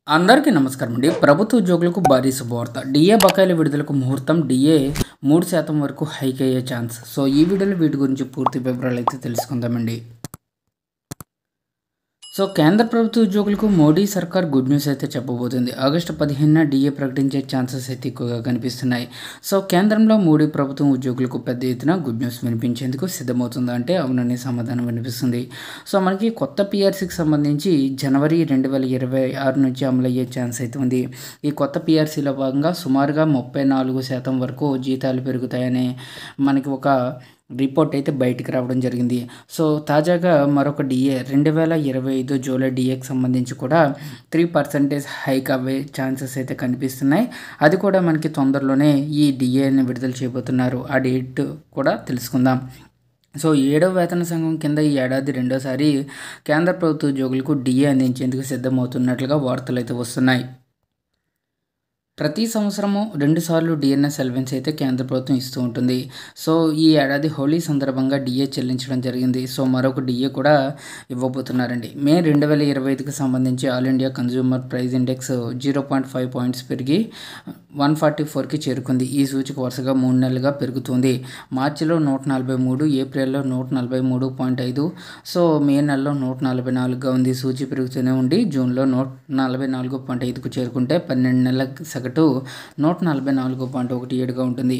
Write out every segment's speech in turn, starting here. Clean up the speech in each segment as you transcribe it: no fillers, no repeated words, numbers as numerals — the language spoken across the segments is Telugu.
అందరికీ నమస్కారం అండి. ప్రభుత్వ ఉద్యోగులకు భారీ శుభవార్త. డిఏ బకాయిల విడుదలకు ముహూర్తం. డిఏ 3% వరకు హైక్ అయ్యే ఛాన్స్. సో ఈ వీడియోలో వీటి గురించి పూర్తి వివరాలు అయితే తెలుసుకుందామండి. సో కేంద్ర ప్రభుత్వ ఉద్యోగులకు మోడీ సర్కార్ గుడ్ న్యూస్ అయితే చెప్పబోతుంది. ఆగస్టు 15న డిఏ ప్రకటించే ఛాన్సెస్ అయితే ఎక్కువగా కనిపిస్తున్నాయి. సో కేంద్రంలో మోడీ ప్రభుత్వం ఉద్యోగులకు పెద్ద ఎత్తున గుడ్ న్యూస్ వినిపించేందుకు సిద్ధమవుతుందా అంటే అవుననే సమాధానం వినిపిస్తుంది. సో మనకి కొత్త పిఆర్సీకి సంబంధించి జనవరి 2026 నుంచి అమలయ్యే ఛాన్స్ అయితే ఉంది. ఈ కొత్త పిఆర్సీలో భాగంగా సుమారుగా 34% వరకు జీతాలు పెరుగుతాయనే మనకి ఒక రిపోర్ట్ అయితే బయటికి రావడం జరిగింది. సో తాజాగా మరొక డిఏ 2025 జూలై డిఏకి సంబంధించి కూడా 3% హైక్ అవ్వే ఛాన్సెస్ అయితే కనిపిస్తున్నాయి. అది కూడా మనకి తొందరలోనే ఈ డిఏని విడుదల చేయబోతున్నారు. ఆ డేట్ కూడా తెలుసుకుందాం. సో 7వ వేతన సంఘం కింద ఈ ఏడాది రెండోసారి కేంద్ర ప్రభుత్వ ఉద్యోగులకు డిఏ అందించేందుకు సిద్ధమవుతున్నట్లుగా వార్తలు అయితే వస్తున్నాయి. ప్రతి సంవత్సరము 2 సార్లు డిఎన్ఎస్ అలవెన్స్ అయితే కేంద్ర ప్రభుత్వం ఇస్తూ ఉంటుంది. సో ఈ ఏడాది హోలీ సందర్భంగా డిఏ చెల్లించడం జరిగింది. సో మరొక డిఏ కూడా ఇవ్వబోతున్నారండి. మే 2025కి సంబంధించి all India consumer price index 0.5 points పెరిగి 144కి చేరుకుంది. ఈ సూచిక వరుసగా 3 నెలలుగా పెరుగుతుంది. మార్చిలో 143, ఏప్రిల్లో 143.5, సో మే నెలలో 144గా ఉంది. సూచి పెరుగుతూనే ఉండి జూన్లో 144.5కు చేరుకుంటే 12 నెలల సగటు 144.17గా ఉంటుంది.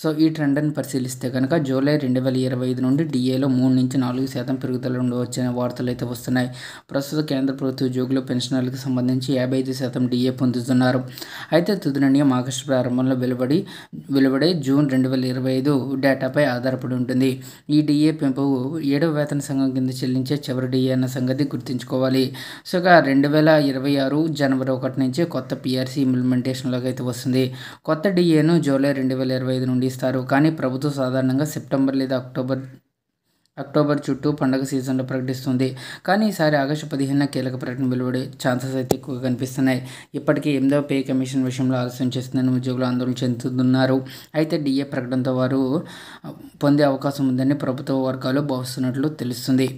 సో ఈ ట్రెండ్ని పరిశీలిస్తే కనుక జూలై 2025 నుండి డిఏలో 3-4% పెరుగుదల ఉండవచ్చనే వార్తలు అయితే వస్తున్నాయి. ప్రస్తుత కేంద్ర ప్రభుత్వ ఉద్యోగులు పెన్షనర్లకు సంబంధించి 55% డిఏ పొందుతున్నారు. అయితే తుది నిర్ణయం ఆగస్టు ప్రారంభంలో వెలువడే జూన్ 2025 డేటాపై ఆధారపడి ఉంటుంది. ఈ డిఏ పెంపు 7వ వేతన సంఘం కింద చెల్లించే చివరి డిఏ అన్న సంగతి గుర్తుంచుకోవాలి. సో ఇక 2026 జనవరి 1 నుంచి కొత్త పిఆర్సీ ఇంప్లిమెంటేషన్లోకి అయితే వస్తుంది. కొత్త డిఏను జూలై 2025 నుండి ఇస్తారు. కానీ ప్రభుత్వం సాధారణంగా సెప్టెంబర్ లేదా అక్టోబర్ చుట్టూ పండుగ సీజన్లో ప్రకటిస్తుంది. కానీ ఈసారి ఆగస్టు 15న కీలక ప్రకటన వెలువడే ఛాన్సెస్ అయితే ఎక్కువగా కనిపిస్తున్నాయి. ఇప్పటికీ 8వ పే కమిషన్ విషయంలో ఆలస్యం చేస్తుందని ఉద్యోగులు ఆందోళన చెందుతున్నారు. అయితే డిఏ ప్రకటనతో వారు పొందే అవకాశం ఉందని ప్రభుత్వ వర్గాలు భావిస్తున్నట్లు తెలుస్తుంది.